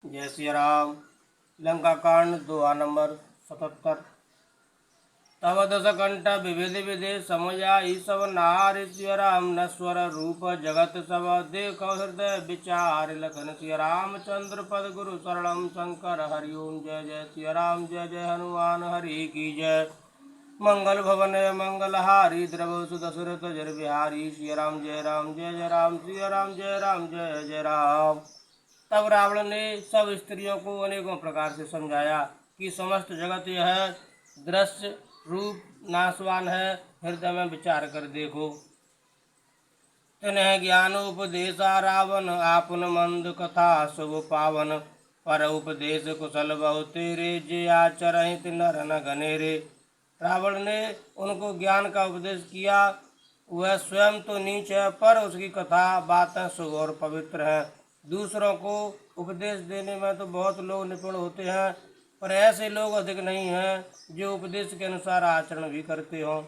जय श्री राम। लंका कांड दोहा नंबर 77। तब दस कंठ विविध विधि समझा सब नार सिय राम नश्वर रूप जगत सब देखो हृदय विचार लखन सिय रामचंद्र पद गुरु शरणम शंकर हरिओम। जय जय सिय राम जय जय हनुमान हरि की जय। मंगल भवन मंगलहारी द्रव सुदशरथ जर बिहारी सिय राम जय जय राम सिय राम जय जय राम। तब रावण ने सब स्त्रियों को अनेकों प्रकार से समझाया कि समस्त जगत यह दृश्य रूप नाशवान है, हृदय में विचार कर देखो। तिन्हें ज्ञान उपदेशा रावण आपन मंद कथा शुभ पावन। पर उपदेश कुशल बहु तेरे जे आचरित नर न घनेरे। रावण ने उनको ज्ञान का उपदेश किया। वह स्वयं तो नीच है, पर उसकी कथा बातें शुभ और पवित्र हैं। दूसरों को उपदेश देने में तो बहुत लोग निपुण होते हैं, पर ऐसे लोग अधिक नहीं हैं जो उपदेश के अनुसार आचरण भी करते हों।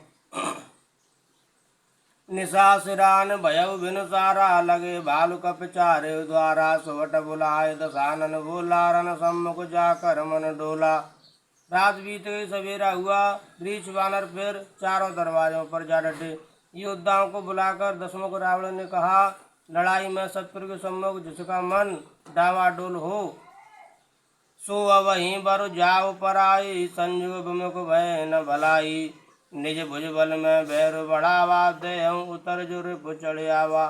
निशा सिरान भयउ बिनु सारा लगे भालु कप चारे द्वारा। सुवट बुलाए दशानन बोला रन सम्मुख जाकर मन डोला। रात बीत गई, सवेरा हुआ। वृक्ष वानर फिर चारों दरवाजों पर जा डटे। योद्धाओं को बुलाकर दशमुख रावण ने कहा, लड़ाई में शत्रु के सम्मुख जिसका मन डावाडोल हो सो वहीं बर जाओ पराई। संजुग विमुख भय न भलाई। निज भुज बल में बैर बढ़ावा दे उतर जो रिप चढ़ आवा।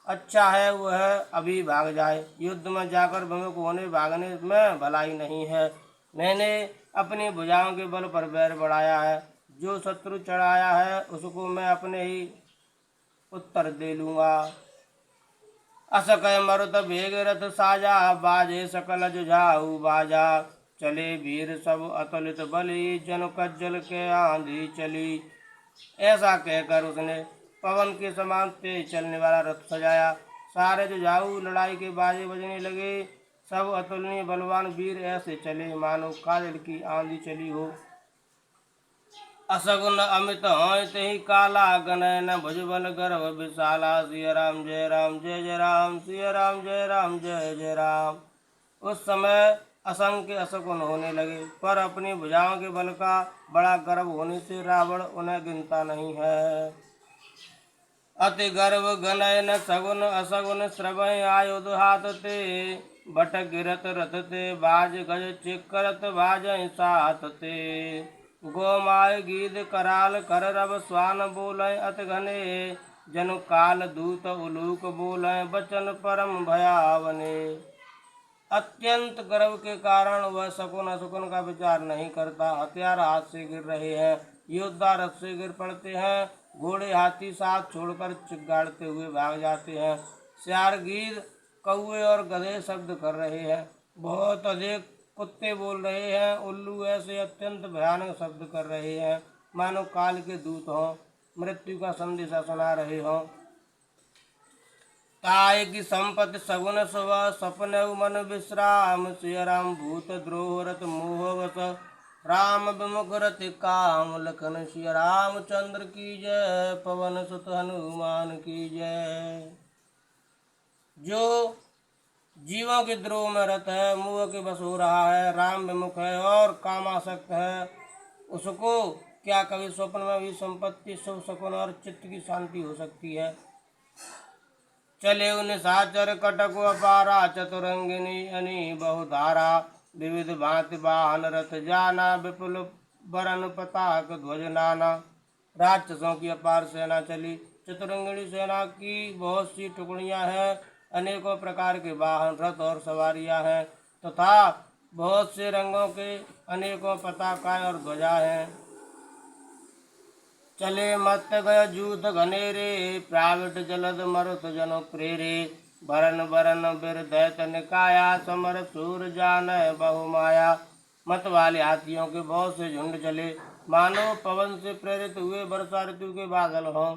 अच्छा है वह अभी भाग जाए, युद्ध में जाकर विमुख होने भागने में भलाई नहीं है। मैंने अपनी भुजाओं के बल पर बैर बढ़ाया है, जो शत्रु चढ़ाया है उसको मैं अपने ही उत्तर दे लूँगा। असकय मरुत भेग रथ साजा बाजे सकल जुझाऊ बाजा। चले वीर सब अतुलित बली जन कज्जल के आंधी चली। ऐसा कहकर उसने पवन के समान तेज चलने वाला रथ सजाया। सारे जुझाऊ लड़ाई के बाजे बजने लगे। सब अतुलनीय बलवान वीर ऐसे चले मानो काजल की आंधी चली हो। असगुन अमित होय तेहि काला गनय न भुजबल गर्भ विशाला। सिय राम जय जय राम सिय राम जय जय राम। उस समय असंख्य असगुन होने लगे, पर अपनी भुजाओं के बल का बड़ा गर्व होने से रावण उन्हें गिनता नहीं है। अति गर्व गनय न सगुन असगुन श्रवय आयुध हाथ ते। बट गिरत रथ ते बाज गज चिकरत बाजय साथ ते। गोमाय गीत कराल कर रब स्वान बोलय अति घने। जनु काल दूत उलूक बोलय बचन परम भयावने। अत्यंत गर्व के कारण वह शकुन अशकुन का विचार नहीं करता। हथियार हाथ से गिर रहे हैं, योद्धा रथ से गिर पड़ते हैं, घोड़े हाथी साथ छोड़कर चिगाड़ते हुए भाग जाते हैं। सियार गीद कौवे और गधे शब्द कर रहे हैं, बहुत अधिक कुत्ते बोल रहे हैं। उल्लू ऐसे अत्यंत भयानक शब्द कर रहे हैं मानो काल के दूत हों, मृत्यु का संदेशा सुना रहे हों। काय की संपत्ति सगुन सुव सपन मन विश्राम। सिय राम भूत द्रोह रत मोहवश राम विमुख रति काम। लखन सिय रामचंद्र की जय पवन सुत हनुमान की जय। जो जीवों के द्रोह में रत है, मोह के बस हो रहा है, राम विमुख है और कामासक्त है, उसको क्या कभी स्वप्न में भी संपत्ति शुभ शकुन और चित्त की शांति हो सकती है। चले निशाचर कटक अपारा चतुरंगिनी अनी बहुधारा। विविध भांति वाहन रथ जाना विपुल बरन पताक ध्वज नाना। राक्षसों की अपार सेना चली, चतुरंगिणी सेना की बहुत सी टुकड़ियां हैं, अनेकों प्रकार के वाहन रथ और सवारियां हैं तथा बहुत से रंगों के अनेकों पताकाएं और ध्वजा हैं। चले मत गय जूथ घनेरे प्राविट जलद मरुत जनो प्रेरे। भरन बरन बिर दैत निकाया समर सूर जान बहुमाया। मत वाले हाथियों के बहुत से झुंड चले, मानो पवन से प्रेरित हुए वर्षा ऋतु के बादल हों।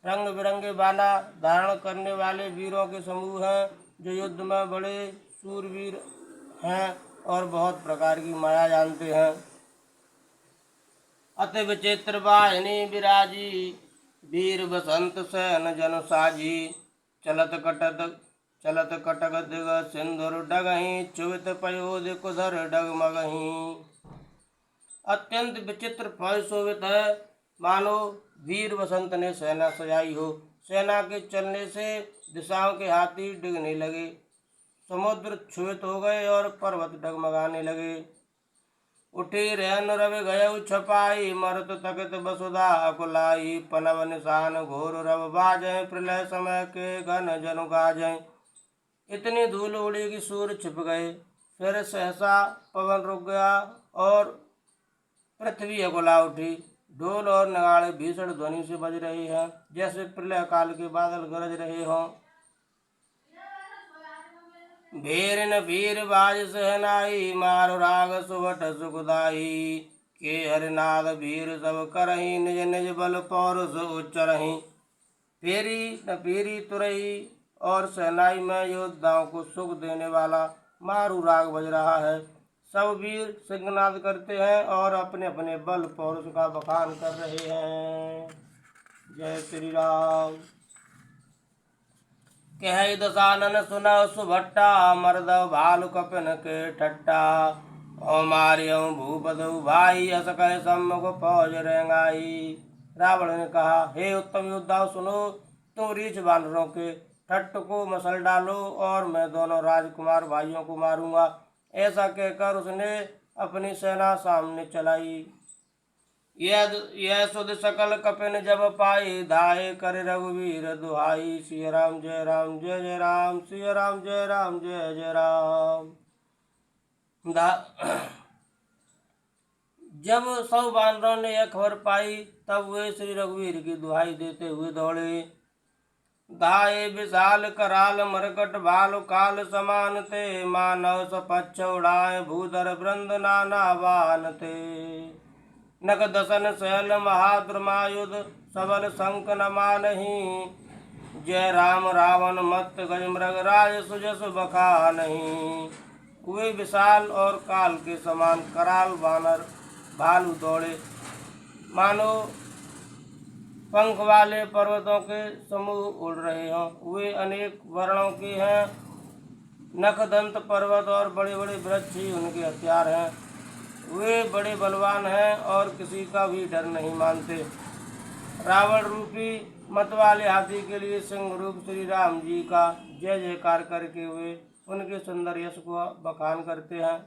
रंग बिरंगे बाना धारण करने वाले वीरों के समूह हैं, जो युद्ध में बड़े सूरवीर हैं और बहुत प्रकार की माया जानते हैं। अति विचित्र वाहिनी विराजी वीर बसंत सैन जन साजी। चलत कटत चलत कटक दिग सिंधुर डगही चुवित पयोधि कुधर डगमगही। अत्यंत विचित्र फल शोभित है, मानो वीर वसंत ने सेना सजाई हो। सेना के चलने से दिशाओं के हाथी डिगने लगे, समुद्र क्षुभित हो गए और पर्वत डगमगाने लगे। उठी रहन रवि गयउ छपाई मरत तकित वसुधा अकुलाई। पनव निशान घोर रव बाजय प्रलय समय के घन जनु गाजय। इतनी धूल उड़ी कि सूर्य छिप गए, फिर सहसा पवन रुक गया और पृथ्वी अकुला उठी। ढोल और नगाड़े भीषण ध्वनि से बज रहे हैं, जैसे प्रलय काल के बादल गरज रहे हों। भीर न भीर बाज सहनाई मारो राग सुवट सुखदाई। के हरिनाद भीर सब करही निज निज बल पौरुष उच्चरही। फेरी न फेरी तुरही और सहनाई में योद्धाओं को सुख देने वाला मारू राग बज रहा है। सब वीर सिंहनाद करते हैं और अपने अपने बल पौरुष का बखान कर रहे हैं। जय श्री राम। कह दशानन सुनौ सुभट्टा मर्दव भालु कपिन के ठट्टा। ओ मारियो भूपदु भाई अस कह सम्मुख फौज रेंगाई। रावण ने कहा, हे उत्तम योद्धाओं सुनो, तुम रीछ बानरों के ठट्ट को मसल डालो और मैं दोनों राजकुमार भाइयों को मारूंगा। ऐसा कहकर उसने अपनी सेना सामने चलाई। यह सुध सकल कपिन जब पाई धाये कर रघुवीर दुहाई। सिय राम जय राम जय जय राम, सिय राम जय राम जय जय राम। जब सब बानरों ने यह खबर पाई तब वे श्री रघुवीर की दुहाई देते हुए दौड़े। धाये विशाल कराल मरकट भालु काल समान थे। मानव सपच्छ उड़ाए भूधर वृंद नाना बान थे। नक दसन शैल महाद्रुमायुध सबल शंख न मानही। जय राम रावण मत गज मृग राज सुजस बखा नहीं। वे विशाल और काल के समान कराल बानर भालू दौड़े, मानो पंख वाले पर्वतों के समूह उड़ रहे हों। वे अनेक वर्णों के हैं, नख दंत पर्वत और बड़े बड़े वृक्ष ही उनके हथियार हैं। वे बड़े बलवान हैं और किसी का भी डर नहीं मानते। रावण रूपी मत वाले हाथी के लिए सिंह रूप श्री राम जी का जय जयकार करके वे उनके सुंदर यश को बखान करते हैं।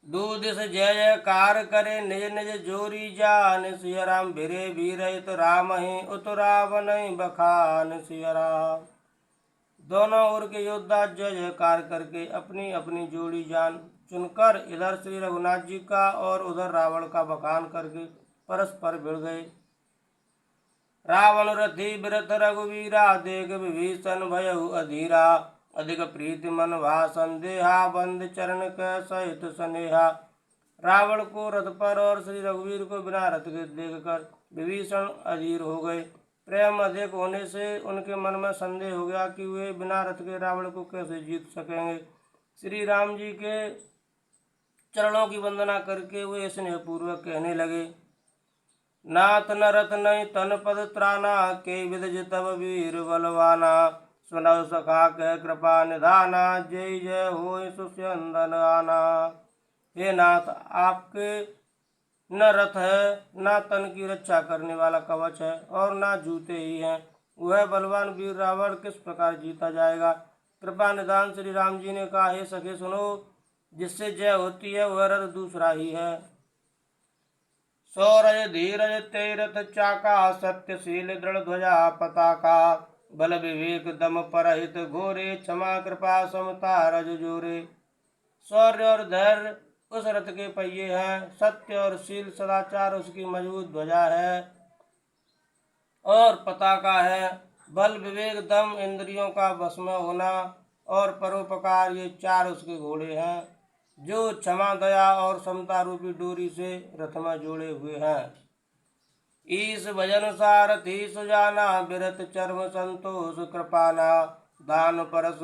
दूदिस जय जयकार करे निज निज जोरी जान। सिय राम भिरे वीरहित राम ही उत रावण बखान। सिय राम। दोनों ओर के योद्धा जय जयकार करके अपनी अपनी जोड़ी जान चुनकर इधर श्री रघुनाथ जी का और उधर रावण का बखान करके परस्पर भिड़ गए। रावण रथी विरथ रघुवीरा देख विभीषण भयउ अधीरा। अधिक प्रीति मन भा संदेहा बंद चरण के सहित स्नेहा। रावण को रथ पर और श्री रघुवीर को बिना रथ के देखकर विभीषण अधीर हो गए। प्रेम अधिक होने से उनके मन में संदेह हो गया कि वे बिना रथ के रावण को कैसे जीत सकेंगे। श्री राम जी के चरणों की वंदना करके वे स्नेहपूर्वक कहने लगे, नाथ न रथ नहीं तन पद त्राना। के विद तब वीर बलवाना। सुनौ सखा कह कृपा निधाना। जय जय होय सुस्यंदन आना। हे नाथ, आपके न रथ है, न तन की रक्षा करने वाला कवच है और न जूते ही हैं। वह बलवान वीर रावण किस प्रकार जीता जाएगा। कृपा निधान श्री राम जी ने कहा, हे सखे सुनो, जिससे जय होती है वह रथ दूसरा ही है। सौरज धीरज तेरथ चाका। सत्यशील दृढ़ ध्वजा पताका। बल विवेक दम परहित घोरे। क्षमा कृपा समता रज जोरे। शौर्य और धैर्य उस रथ के पहिए हैं। सत्य और शील सदाचार उसकी मजबूत ध्वजा है और पताका है। बल विवेक दम इंद्रियों का वश में होना और परोपकार ये चार उसके घोड़े हैं, जो क्षमा दया और समता रूपी डोरी से रथ में जोड़े हुए हैं। ईश भजन सारथी सुजाना। विरत चर्म संतोष कृपाना। दान परस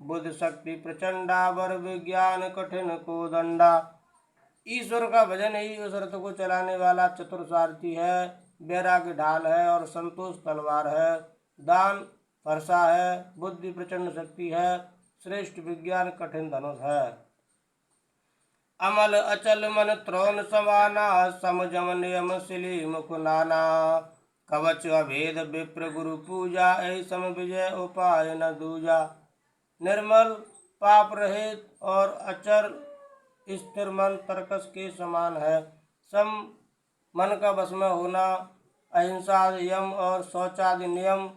बुद्ध शक्ति प्रचंडा। वर विज्ञान कठिन को दंडा। ईश्वर का भजन ही उस रथ को चलाने वाला चतुर सारथी है। वैराग्य ढाल है और संतोष तलवार है। दान वर्षा है, बुद्धि प्रचंड शक्ति है, श्रेष्ठ विज्ञान कठिन धनुष है। अमल अचल मन त्रोन समाना, समजम नियम शिली मुख नाना। कवच अभेद विप्र गुरु पूजा, ऐसम विजय उपाय न दूजा। निर्मल पाप रहित और अचल स्थिर मन तरकस के समान है। सम मन का वश में होना, अहिंसा यम और शौचादि नियम,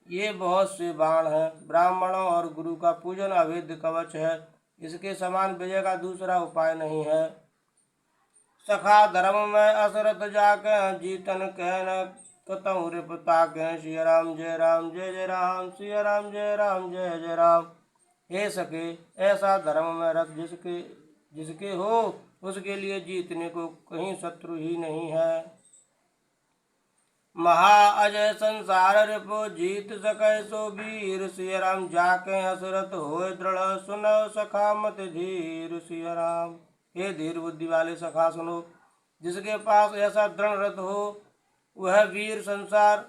ये बहुत से बाण हैं। ब्राह्मणों और गुरु का पूजन अभेद कवच है, इसके समान विजय का दूसरा उपाय नहीं है। सखा धर्म में असरत जाके, जीतन कहन कतहु रिपता के। सिया राम जय राम जय जय राम, सिया राम जय राम जय जय राम। हे सके, ऐसा धर्म में रख जिसके हो, उसके लिए जीतने को कहीं शत्रु ही नहीं है। महा अजय संसार रिपो, जीत सके सो वीर। सिया राम जाके हसरत होए दृढ़, सुनो सखा मत धीर। सिया राम, हे धीर बुद्धि वाले सखा सुनो, जिसके पास ऐसा दृढ़ रथ हो, वह वीर संसार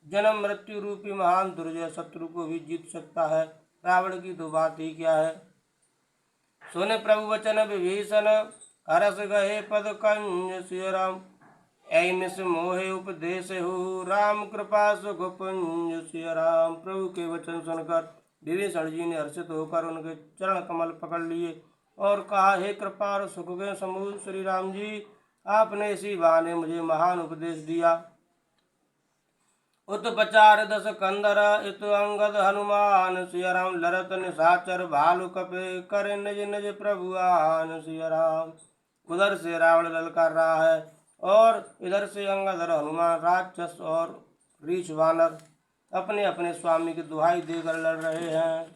जन्म मृत्यु रूपी महान दुर्जय शत्रु को भी जीत सकता है। रावण की तो बात ही क्या है। सुने प्रभु वचन विभीषण, हरस गए पद कंज। सिया राम, ऐमिस मोहे उपदेश हो, राम कृपा सुख पुंज। सिया राम, प्रभु के वचन सुनकर विभीषण जी ने हर्षित होकर उनके चरण कमल पकड़ लिए और कहा, हे कृपा और सुख के समूह श्री राम जी, आपने इसी बहाने मुझे महान उपदेश दिया। उत पचार दस कंदर, इत अंगद हनुमान। सिया राम, लरत निशाचर भालु कपे, करे निज निज प्रभु आन। सिया राम, उधर से रावण ललकार रहा है और इधर से अंगद और हनुमान राक्षस और रीछ वानर अपने अपने स्वामी की दुहाई देकर लड़ रहे हैं।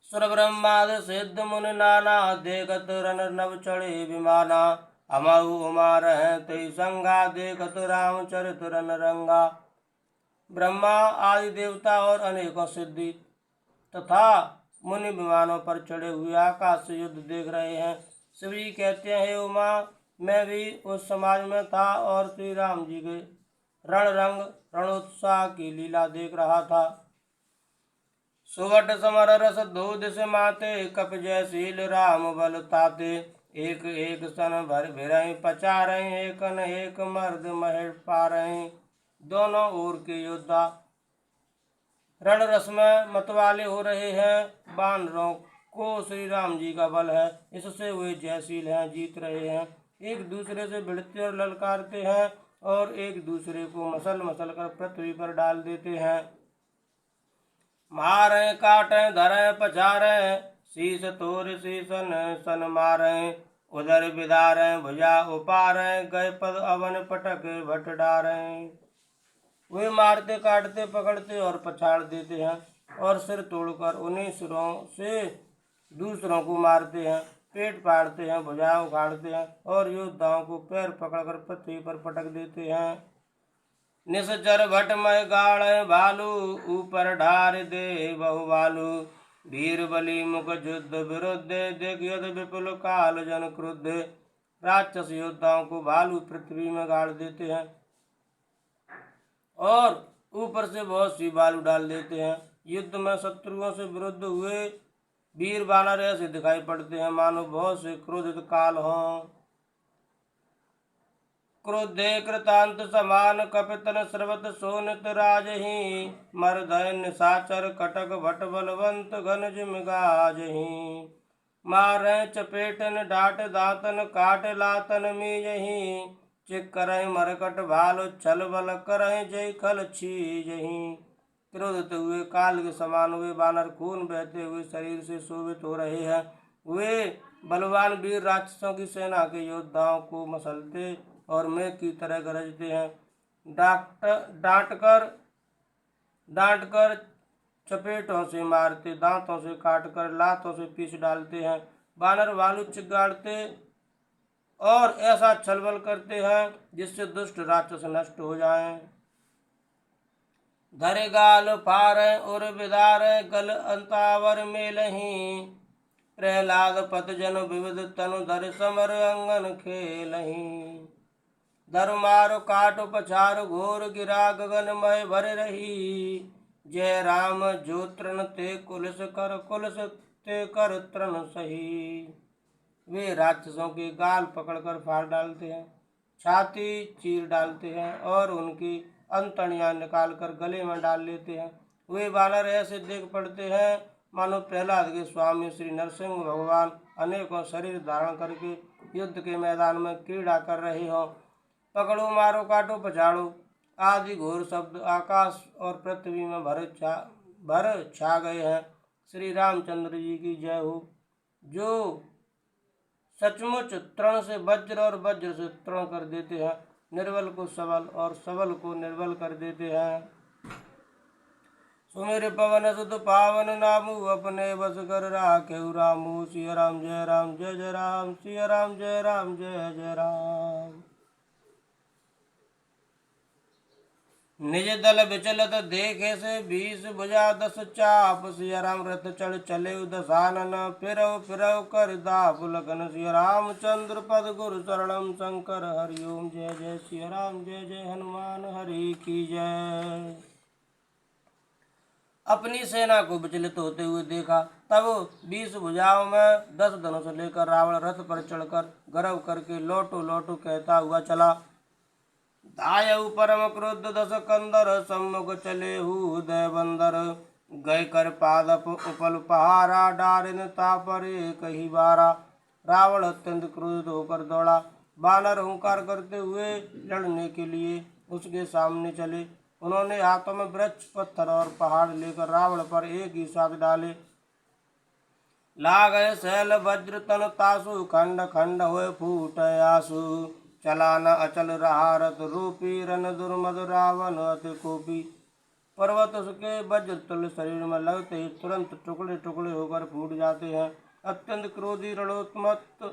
सुर ब्रह्माद सिद्ध मुनि नाना, देखत रन नव चढ़े विमाना। अमहु उमा रहें तई संगा, देखत रामचरित रन रंगा। ब्रह्मा आदि देवता और अनेकों सिद्धि तथा मुनि विमानों पर चढ़े हुए आकाश से युद्ध देख रहे हैं। शिव जी कहते हैं, हे उमा, मैं भी उस समाज में था और श्री राम जी के रणोत्साह की लीला देख रहा था। सुवट समर रस दो दिश माते, कप जयशील राम बल ताते। एक एक सन भर भिरहि पचारहि, एकन एक मर्द महेश पारहि। दोनों ओर के योद्धा रण रस में मतवाले हो रहे हैं। बानरों को श्री राम जी का बल है, इससे वे जयशील हैं, जीत रहे हैं। एक दूसरे से भिड़ते और ललकारते हैं और एक दूसरे को मसल मसल कर पृथ्वी पर डाल देते हैं। मारे काटे धरे पछारे, शीस तोर शीसन सन मारे। उधर बिदारे भुजा उपारे, गए पद अवन पटक भट डारे। वे मारते काटते पकड़ते और पछाड़ देते हैं और सिर तोड़कर उन्हीं सिरों से दूसरों को मारते हैं, पेट फाड़ते हैं, भुजा उखाड़ते हैं और योद्धाओं को पैर पकड़कर पृथ्वी पर पटक देते हैं। निश्चर भटमय गाड़ भालू, ऊपर ढार दे बहु बालू। वीर बलि मुख युद्ध विरुद्ध, देखियत विपुल काल जन क्रुद्ध। राक्षस योद्धाओं को भालू पृथ्वी में गाड़ देते हैं और ऊपर से बहुत सी बालू डाल देते हैं। युद्ध में शत्रुओं से विरुद्ध हुए वीर बानर ऐसे दिखाई पड़ते हैं मानो बहुत से क्रोधित काल हों। क्रोधे कृतांत समान, कपितन स्रवत सोनित राजही। मरदय निशाचर कटक भट बलवंत, घन जिम गाजही। मारे चपेटन डाट दातन, काट लातन मीजही। चिक करहि मरकट भालो, छल बल करहि जय खल छीजही। क्रोधित हुए काल के समान वे बानर खून बहते हुए शरीर से शोभित हो रहे हैं। वे बलवान वीर राक्षसों की सेना के योद्धाओं को मसलते और मेघ की तरह गरजते हैं। डांटकर चपेटों से मारते, दांतों से काटकर, लातों से पीस डालते हैं। बानर भालू चिगाड़ते और ऐसा छलबल करते हैं जिससे दुष्ट राक्षस नष्ट हो जाएं। धरे गाल फारे और बिदारे, गल अंतावर मेलही। प्रहलाद पत जन विविध तनु, धर समर अंगन खेलही। धर्मार काट पछार घोर गिरा गगन मय भर रही। जय राम जो तृण ते कुलस ते कर तृण सही। वे राक्षसों के गाल पकड़कर फाड़ डालते हैं, छाती चीर डालते हैं और उनकी अंतड़ियां निकालकर गले में डाल लेते हैं। वे बानर ऐसे देख पड़ते हैं मानो प्रहलाद के स्वामी श्री नरसिंह भगवान अनेकों शरीर धारण करके युद्ध के मैदान में क्रीड़ा कर रहे हों। पकड़ो मारो काटो पछाड़ो आदि घोर शब्द आकाश और पृथ्वी में भर छा गए हैं। श्री रामचंद्र जी की जय हो। जो सचमुच तृण से वज्र और वज्र से तृण कर देते हैं, निर्बल को सबल और सबल को निर्बल कर देते हैं। सुमेर पवन सुत पावन नामू अपने बस कर राखेउ रामू। सिया राम जय राम जय जय राम, सिया राम जय राम जय जय राम। निज दल विचलत देखे से 20 भुजा 10 चाप। सिया राम रथ चढ़ चले दसानन फिरव फिरव कर दाप लगन। सिया रामचंद्र पद गुरु शरणम शंकर हरिओम। जय जय सिया राम जय जय हनुमान हरि की जय। अपनी सेना को विचलित होते हुए देखा, तब 20 भुजाओं में 10 धनुष लेकर रावण रथ पर चढ़कर गर्व करके लौटो लौटो कहता हुआ चला। दायऊ परम क्रुद्ध 10 कंदर सम्मुख चले उदय बंदर। गए कर पादप उपल पहारा डारिन तापरे कही बारा। रावण अत्यंत क्रोधित होकर दौड़ा। बानर हुंकार करते हुए लड़ने के लिए उसके सामने चले। उन्होंने हाथों में वृक्ष पत्थर और पहाड़ लेकर रावण पर एक ही साथ डाले। लागय शैल वज्र तन तासु खंड खंड हुए फूट आसु। चला न अचल रहा रथ रूपी रन दुर्मद रावण अति कोपी। पर्वत उसके वज्र तुल्य शरीर में लगते ही तुरंत टुकड़े टुकड़े होकर फूट जाते हैं। अत्यंत क्रोधी रणोन्मत्त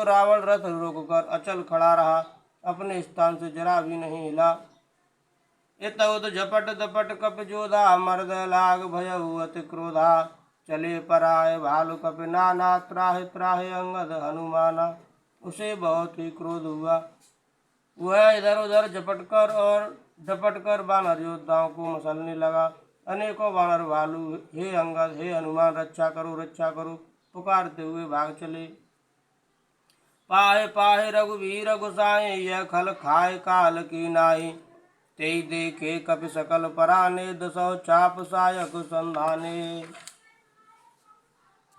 रावण रथ रोककर अचल खड़ा रहा, अपने स्थान से जरा भी नहीं हिला। इत उद झपट दपट कप जोधा मर्द लाग भयउ अति क्रोधा। चले पराय भालु कपि नाना त्राहि त्राहि अंगद हनुमाना। उसे बहुत ही क्रोध हुआ। वह इधर उधर झपट कर बानर योद्धाओं को मसलने लगा। अनेकों बानर भालू हे अंगद हे हनुमान रक्षा करो पुकारते हुए भाग चले। पाहे पाहे रघुवीर गुसाए यह खल खाए काल की नाई। तेई देखे कपि सकल पराने 10 चाप सायक संधाने।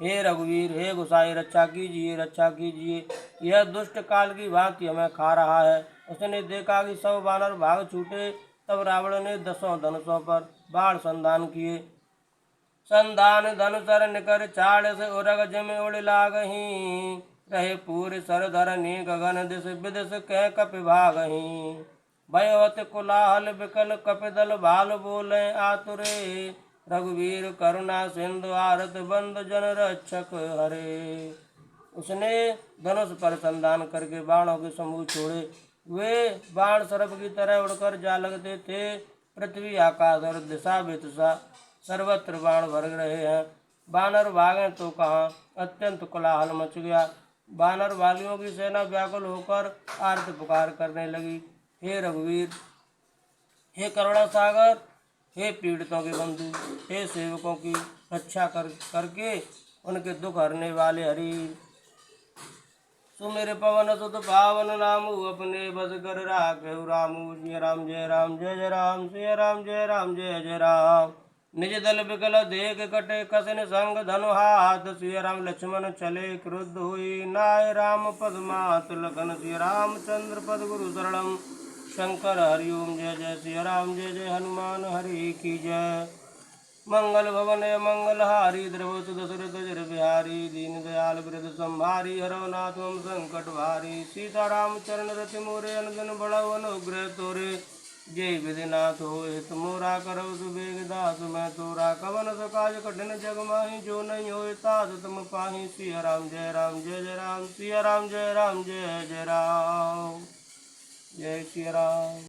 हे रघुवीर हे गुसाई रक्षा कीजिए, यह दुष्ट काल की भांति हमें खा रहा है। उसने देखा कि सब बानर भाग छूटे, तब रावण ने 10 धनुषों पर बाण संधान किए। संधान धनुषर निकर चाड़ से उरग जम उड़ लागही। रहे पूरी सर धरनी गगन दिश विदिश कह कपि भागही। भयवत कोलाहल विकल कपिदल भाल बोले आतुरे। रघुवीर करुणा सिंधु आरत बंद जन रक्षक हरे। उसने धनुष पर संधान करके बाणों के समूह छोड़े। वे बाण सर्प की तरह उड़कर जा लगते थे। पृथ्वी आकाश और दिशा बेदिशा सर्वत्र बाण भर रहे हैं। बानर भागे तो कहाँ, अत्यंत कोलाहल मच गया। बानर वालियों की सेना व्याकुल होकर आर्त पुकार करने लगी। हे रघुवीर हे करुणा सागर हे पीड़ितों के बंधु हे सेवकों की रक्षा करके उनके दुख हरने वाले हरि। सुमेर पवन सुत पावन नामू अपने बस कर राखेउ रामू। सिया राम जय राम जय जय राम, सिया राम जय राम जय जय राम। निज दल विकल देख कटे कसिन संग धनु हाथ। सिया राम लक्ष्मण चले क्रुद्ध हुई नाय राम पद मात लखन। सिया रामचंद्र पद गुरु शरणम शंकर हरिओम। जय जय सिया राम जय जय हनुमान हरि की जय। मंगल भवन मंगल हारी द्रवसु दशरथ जर बिहारी। दीन दयाल वृद्ध संभारी हरो नाथ मम संकट भारी। सीताराम चरण रति मोरे अनदन बढ़ऊ अनुग्रह तोरे। जय विधिनाथ हो हित मोरा करौ सुबेग दास मैं तोरा। कवन सकाज कठिन जग माही जो नहीं होए ताज तुम पाही। सिया राम जय जय राम, सिया राम जय जय राम, जय सिया राम।